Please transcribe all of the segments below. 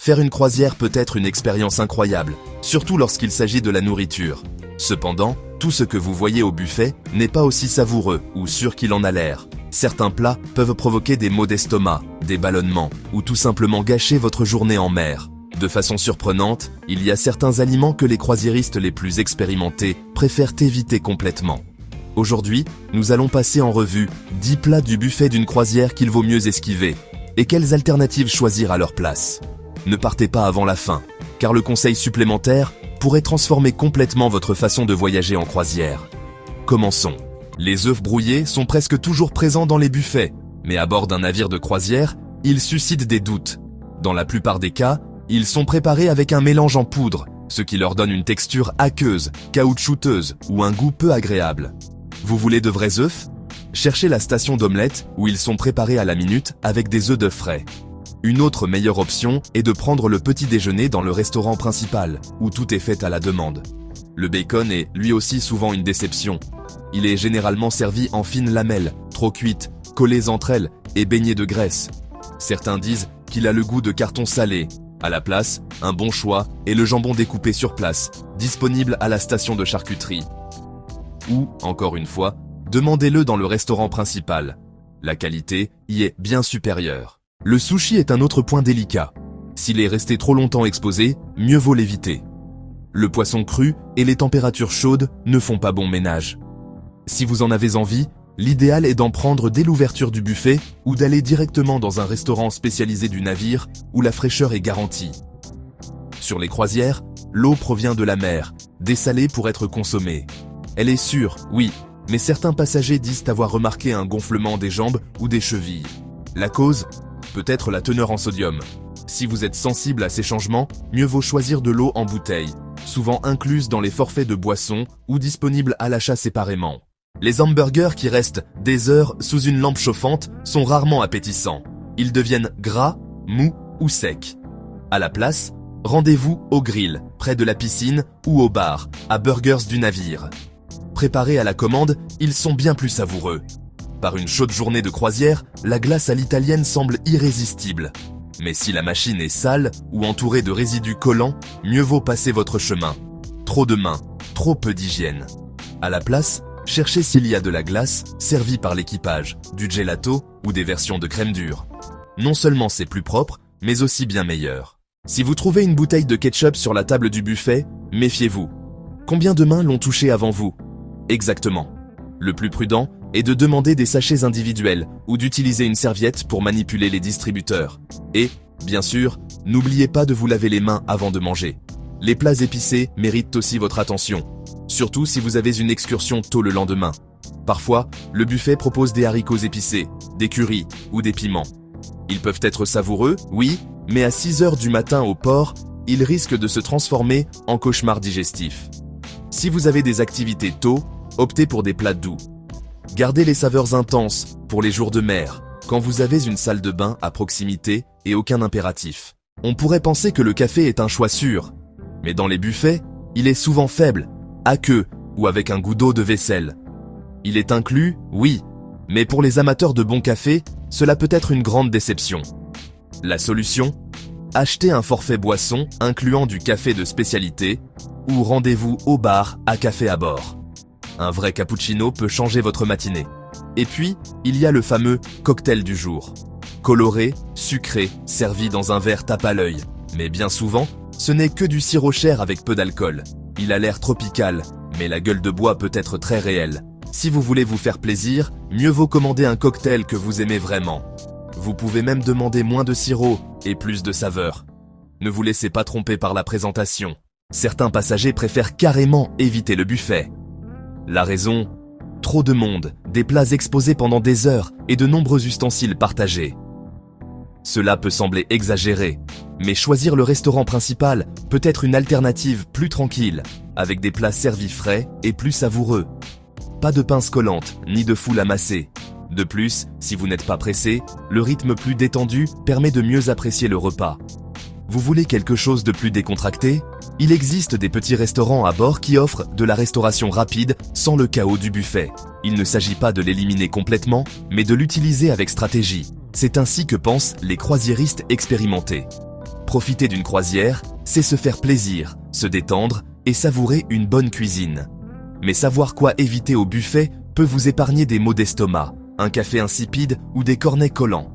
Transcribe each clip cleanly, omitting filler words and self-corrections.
Faire une croisière peut être une expérience incroyable, surtout lorsqu'il s'agit de la nourriture. Cependant, tout ce que vous voyez au buffet n'est pas aussi savoureux ou sûr qu'il en a l'air. Certains plats peuvent provoquer des maux d'estomac, des ballonnements ou tout simplement gâcher votre journée en mer. De façon surprenante, il y a certains aliments que les croisiéristes les plus expérimentés préfèrent éviter complètement. Aujourd'hui, nous allons passer en revue 10 plats du buffet d'une croisière qu'il vaut mieux esquiver et quelles alternatives choisir à leur place. Ne partez pas avant la fin, car le conseil supplémentaire pourrait transformer complètement votre façon de voyager en croisière. Commençons. Les œufs brouillés sont presque toujours présents dans les buffets, mais à bord d'un navire de croisière, ils suscitent des doutes. Dans la plupart des cas, ils sont préparés avec un mélange en poudre, ce qui leur donne une texture aqueuse, caoutchouteuse ou un goût peu agréable. Vous voulez de vrais œufs? Cherchez la station d'omelette où ils sont préparés à la minute avec des œufs d'œuf frais. Une autre meilleure option est de prendre le petit déjeuner dans le restaurant principal, où tout est fait à la demande. Le bacon est lui aussi souvent une déception. Il est généralement servi en fines lamelles, trop cuites, collées entre elles et baignées de graisse. Certains disent qu'il a le goût de carton salé. À la place, un bon choix est le jambon découpé sur place, disponible à la station de charcuterie. Ou, encore une fois, demandez-le dans le restaurant principal. La qualité y est bien supérieure. Le sushi est un autre point délicat. S'il est resté trop longtemps exposé, mieux vaut l'éviter. Le poisson cru et les températures chaudes ne font pas bon ménage. Si vous en avez envie, l'idéal est d'en prendre dès l'ouverture du buffet ou d'aller directement dans un restaurant spécialisé du navire où la fraîcheur est garantie. Sur les croisières, l'eau provient de la mer, dessalée pour être consommée. Elle est sûre, oui, mais certains passagers disent avoir remarqué un gonflement des jambes ou des chevilles. La cause ? Peut-être la teneur en sodium. Si vous êtes sensible à ces changements, mieux vaut choisir de l'eau en bouteille, souvent incluse dans les forfaits de boissons ou disponible à l'achat séparément. Les hamburgers qui restent des heures sous une lampe chauffante sont rarement appétissants. Ils deviennent gras, mous ou secs. À la place, rendez-vous au grill, près de la piscine ou au bar, à Burgers du navire. Préparés à la commande, ils sont bien plus savoureux. Par une chaude journée de croisière, la glace à l'italienne semble irrésistible. Mais si la machine est sale ou entourée de résidus collants, mieux vaut passer votre chemin. Trop de mains, trop peu d'hygiène. À la place, cherchez s'il y a de la glace servie par l'équipage, du gelato ou des versions de crème dure. Non seulement c'est plus propre, mais aussi bien meilleur. Si vous trouvez une bouteille de ketchup sur la table du buffet, méfiez-vous. Combien de mains l'ont touché avant vous? Exactement. Le plus prudent est de demander des sachets individuels ou d'utiliser une serviette pour manipuler les distributeurs. Et, bien sûr, n'oubliez pas de vous laver les mains avant de manger. Les plats épicés méritent aussi votre attention, surtout si vous avez une excursion tôt le lendemain. Parfois, le buffet propose des haricots épicés, des currys ou des piments. Ils peuvent être savoureux, oui, mais à 6 heures du matin au port, ils risquent de se transformer en cauchemar digestif. Si vous avez des activités tôt, optez pour des plats doux. Gardez les saveurs intenses pour les jours de mer, quand vous avez une salle de bain à proximité et aucun impératif. On pourrait penser que le café est un choix sûr, mais dans les buffets, il est souvent faible, aqueux ou avec un goût d'eau de vaisselle. Il est inclus, oui, mais pour les amateurs de bon café, cela peut être une grande déception. La solution ? Achetez un forfait boisson incluant du café de spécialité ou rendez-vous au bar à café à bord. Un vrai cappuccino peut changer votre matinée. Et puis, il y a le fameux cocktail du jour. Coloré, sucré, servi dans un verre tape à l'œil. Mais bien souvent, ce n'est que du sirop cher avec peu d'alcool. Il a l'air tropical, mais la gueule de bois peut être très réelle. Si vous voulez vous faire plaisir, mieux vaut commander un cocktail que vous aimez vraiment. Vous pouvez même demander moins de sirop et plus de saveur. Ne vous laissez pas tromper par la présentation. Certains passagers préfèrent carrément éviter le buffet. La raison ? Trop de monde, des plats exposés pendant des heures et de nombreux ustensiles partagés. Cela peut sembler exagéré, mais choisir le restaurant principal peut être une alternative plus tranquille, avec des plats servis frais et plus savoureux. Pas de pince collante, ni de foule à masser. De plus, si vous n'êtes pas pressé, le rythme plus détendu permet de mieux apprécier le repas. Vous voulez quelque chose de plus décontracté ? Il existe des petits restaurants à bord qui offrent de la restauration rapide sans le chaos du buffet. Il ne s'agit pas de l'éliminer complètement, mais de l'utiliser avec stratégie. C'est ainsi que pensent les croisiéristes expérimentés. Profiter d'une croisière, c'est se faire plaisir, se détendre et savourer une bonne cuisine. Mais savoir quoi éviter au buffet peut vous épargner des maux d'estomac, un café insipide ou des cornets collants.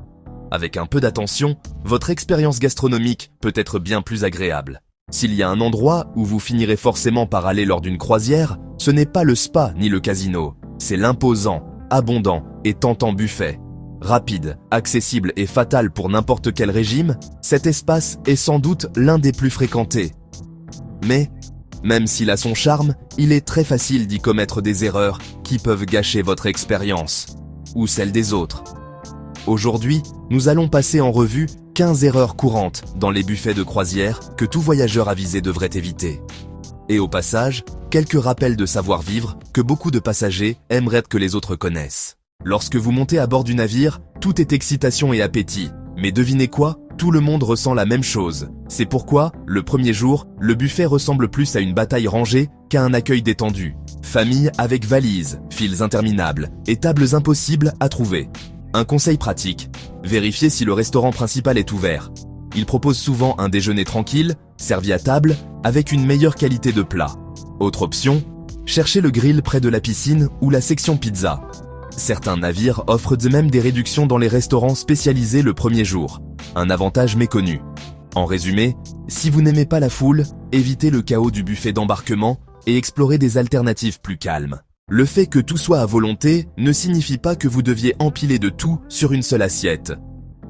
Avec un peu d'attention, votre expérience gastronomique peut être bien plus agréable. S'il y a un endroit où vous finirez forcément par aller lors d'une croisière, ce n'est pas le spa ni le casino, c'est l'imposant, abondant et tentant buffet. Rapide, accessible et fatal pour n'importe quel régime, cet espace est sans doute l'un des plus fréquentés. Mais, même s'il a son charme, il est très facile d'y commettre des erreurs qui peuvent gâcher votre expérience, ou celle des autres. Aujourd'hui, nous allons passer en revue 15 erreurs courantes dans les buffets de croisière que tout voyageur avisé devrait éviter. Et au passage, quelques rappels de savoir-vivre que beaucoup de passagers aimeraient que les autres connaissent. Lorsque vous montez à bord du navire, tout est excitation et appétit. Mais devinez quoi ? Tout le monde ressent la même chose. C'est pourquoi, le premier jour, le buffet ressemble plus à une bataille rangée qu'à un accueil détendu. Famille avec valises, files interminables et tables impossibles à trouver. Un conseil pratique, vérifiez si le restaurant principal est ouvert. Il propose souvent un déjeuner tranquille, servi à table, avec une meilleure qualité de plat. Autre option, cherchez le grill près de la piscine ou la section pizza. Certains navires offrent même des réductions dans les restaurants spécialisés le premier jour. Un avantage méconnu. En résumé, si vous n'aimez pas la foule, évitez le chaos du buffet d'embarquement et explorez des alternatives plus calmes. Le fait que tout soit à volonté ne signifie pas que vous deviez empiler de tout sur une seule assiette.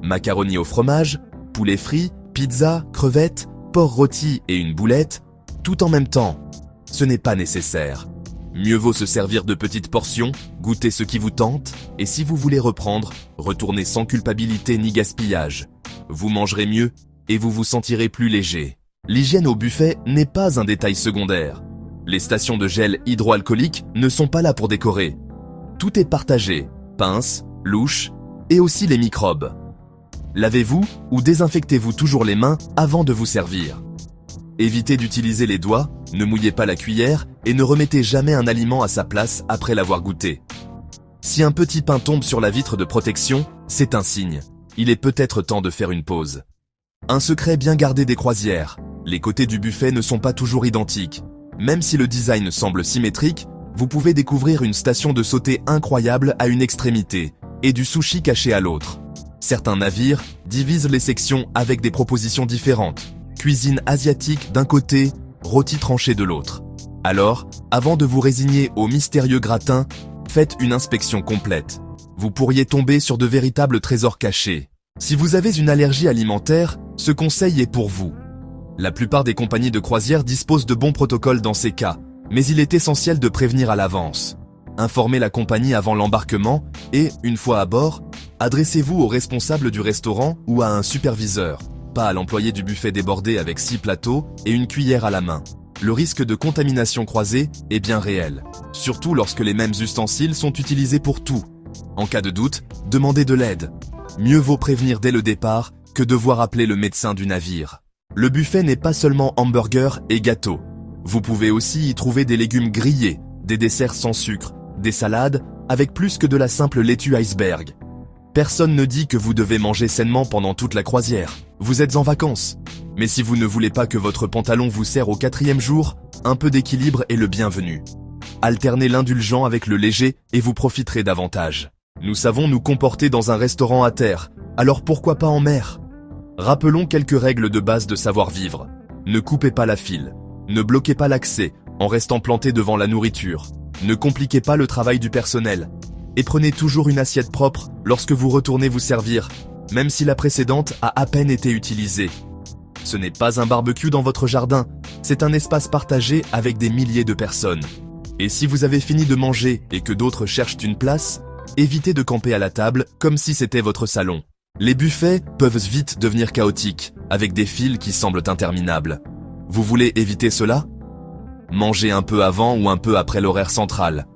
Macaroni au fromage, poulet frit, pizza, crevettes, porc rôti et une boulette, tout en même temps. Ce n'est pas nécessaire. Mieux vaut se servir de petites portions, goûter ce qui vous tente, et si vous voulez reprendre, retournez sans culpabilité ni gaspillage. Vous mangerez mieux et vous vous sentirez plus léger. L'hygiène au buffet n'est pas un détail secondaire. Les stations de gel hydroalcoolique ne sont pas là pour décorer. Tout est partagé, pinces, louches et aussi les microbes. Lavez-vous ou désinfectez-vous toujours les mains avant de vous servir. Évitez d'utiliser les doigts, ne mouillez pas la cuillère et ne remettez jamais un aliment à sa place après l'avoir goûté. Si un petit pain tombe sur la vitre de protection, c'est un signe. Il est peut-être temps de faire une pause. Un secret bien gardé des croisières. Les côtés du buffet ne sont pas toujours identiques. Même si le design semble symétrique, vous pouvez découvrir une station de sauté incroyable à une extrémité et du sushi caché à l'autre. Certains navires divisent les sections avec des propositions différentes. Cuisine asiatique d'un côté, rôti tranché de l'autre. Alors, avant de vous résigner au mystérieux gratin, faites une inspection complète. Vous pourriez tomber sur de véritables trésors cachés. Si vous avez une allergie alimentaire, ce conseil est pour vous. La plupart des compagnies de croisière disposent de bons protocoles dans ces cas, mais il est essentiel de prévenir à l'avance. Informez la compagnie avant l'embarquement et, une fois à bord, adressez-vous au responsable du restaurant ou à un superviseur, pas à l'employé du buffet débordé avec 6 plateaux et une cuillère à la main. Le risque de contamination croisée est bien réel, surtout lorsque les mêmes ustensiles sont utilisés pour tout. En cas de doute, demandez de l'aide. Mieux vaut prévenir dès le départ que devoir appeler le médecin du navire. Le buffet n'est pas seulement hamburgers et gâteaux. Vous pouvez aussi y trouver des légumes grillés, des desserts sans sucre, des salades, avec plus que de la simple laitue iceberg. Personne ne dit que vous devez manger sainement pendant toute la croisière. Vous êtes en vacances. Mais si vous ne voulez pas que votre pantalon vous serre au 4e jour, un peu d'équilibre est le bienvenu. Alternez l'indulgent avec le léger et vous profiterez davantage. Nous savons nous comporter dans un restaurant à terre, alors pourquoi pas en mer ? Rappelons quelques règles de base de savoir-vivre. Ne coupez pas la file. Ne bloquez pas l'accès en restant planté devant la nourriture. Ne compliquez pas le travail du personnel. Et prenez toujours une assiette propre lorsque vous retournez vous servir, même si la précédente a à peine été utilisée. Ce n'est pas un barbecue dans votre jardin, c'est un espace partagé avec des milliers de personnes. Et si vous avez fini de manger et que d'autres cherchent une place, évitez de camper à la table comme si c'était votre salon. Les buffets peuvent vite devenir chaotiques, avec des files qui semblent interminables. Vous voulez éviter cela ? Mangez un peu avant ou un peu après l'horaire central.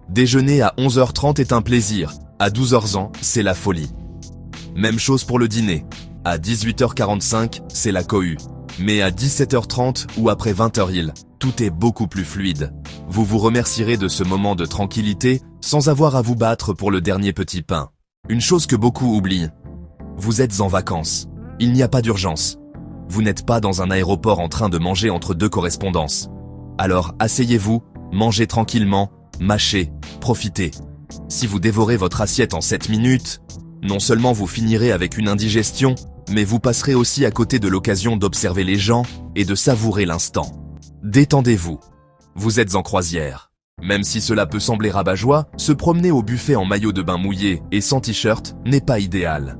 Déjeuner à 11h30 est un plaisir, à 12h c'est la folie. Même chose pour le dîner. À 18h45, c'est la cohue. Mais à 17h30 ou après 20h, tout est beaucoup plus fluide. Vous vous remercierez de ce moment de tranquillité sans avoir à vous battre pour le dernier petit pain. Une chose que beaucoup oublient. Vous êtes en vacances. Il n'y a pas d'urgence. Vous n'êtes pas dans un aéroport en train de manger entre deux correspondances. Alors asseyez-vous, mangez tranquillement, mâchez, profitez. Si vous dévorez votre assiette en 7 minutes, non seulement vous finirez avec une indigestion, mais vous passerez aussi à côté de l'occasion d'observer les gens et de savourer l'instant. Détendez-vous. Vous êtes en croisière. Même si cela peut sembler rabat-joie, se promener au buffet en maillot de bain mouillé et sans t-shirt n'est pas idéal.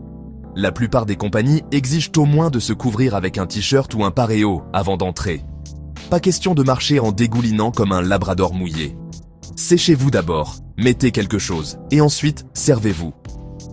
La plupart des compagnies exigent au moins de se couvrir avec un t-shirt ou un paréo avant d'entrer. Pas question de marcher en dégoulinant comme un labrador mouillé. Séchez-vous d'abord, mettez quelque chose, et ensuite servez-vous.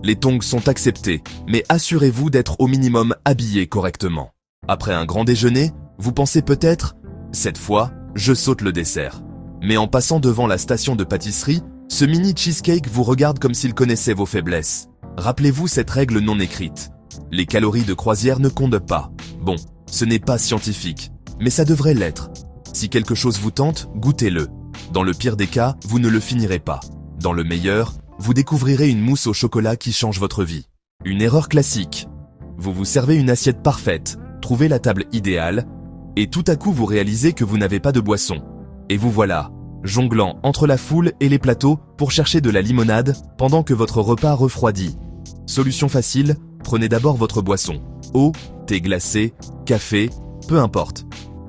Les tongs sont acceptés, mais assurez-vous d'être au minimum habillé correctement. Après un grand déjeuner, vous pensez peut-être « Cette fois, je saute le dessert ». Mais en passant devant la station de pâtisserie, ce mini cheesecake vous regarde comme s'il connaissait vos faiblesses. Rappelez-vous cette règle non écrite. Les calories de croisière ne comptent pas. Bon, ce n'est pas scientifique, mais ça devrait l'être. Si quelque chose vous tente, goûtez-le. Dans le pire des cas, vous ne le finirez pas. Dans le meilleur, vous découvrirez une mousse au chocolat qui change votre vie. Une erreur classique. Vous vous servez une assiette parfaite, trouvez la table idéale, et tout à coup vous réalisez que vous n'avez pas de boisson. Et vous voilà, jonglant entre la foule et les plateaux pour chercher de la limonade pendant que votre repas refroidit. Solution facile, prenez d'abord votre boisson. Eau, thé glacé, café, peu importe.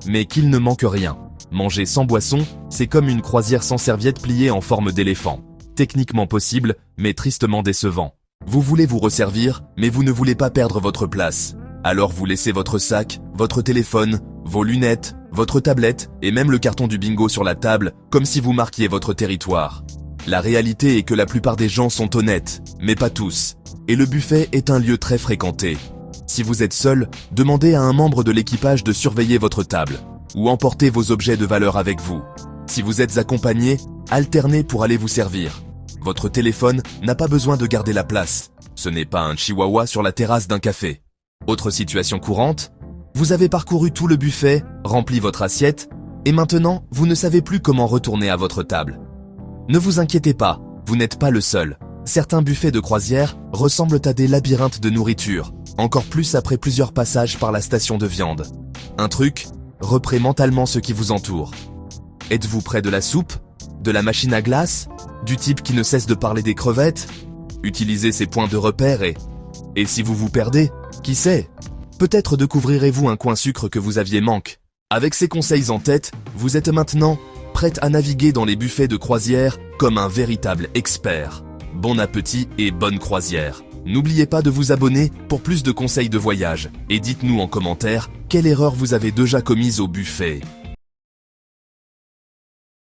Mais qu'il ne manque rien. Manger sans boisson, c'est comme une croisière sans serviette pliée en forme d'éléphant. Techniquement possible, mais tristement décevant. Vous voulez vous resservir, mais vous ne voulez pas perdre votre place. Alors vous laissez votre sac, votre téléphone, vos lunettes, votre tablette et même le carton du bingo sur la table, comme si vous marquiez votre territoire. La réalité est que la plupart des gens sont honnêtes, mais pas tous. Et le buffet est un lieu très fréquenté. Si vous êtes seul, demandez à un membre de l'équipage de surveiller votre table, ou emportez vos objets de valeur avec vous. Si vous êtes accompagné, alternez pour aller vous servir. Votre téléphone n'a pas besoin de garder la place. Ce n'est pas un chihuahua sur la terrasse d'un café. Autre situation courante, vous avez parcouru tout le buffet, rempli votre assiette, et maintenant, vous ne savez plus comment retourner à votre table. Ne vous inquiétez pas, vous n'êtes pas le seul. Certains buffets de croisière ressemblent à des labyrinthes de nourriture, encore plus après plusieurs passages par la station de viande. Un truc, reprenez mentalement ce qui vous entoure. Êtes-vous près de la soupe? De la machine à glace? Du type qui ne cesse de parler des crevettes? Utilisez ces points de repère et si vous vous perdez, qui sait? Peut-être découvrirez-vous un coin sucre que vous aviez manque. Avec ces conseils en tête, vous êtes maintenant prête à naviguer dans les buffets de croisière comme un véritable expert. Bon appétit et bonne croisière. N'oubliez pas de vous abonner pour plus de conseils de voyage et dites-nous en commentaire quelle erreur vous avez déjà commise au buffet.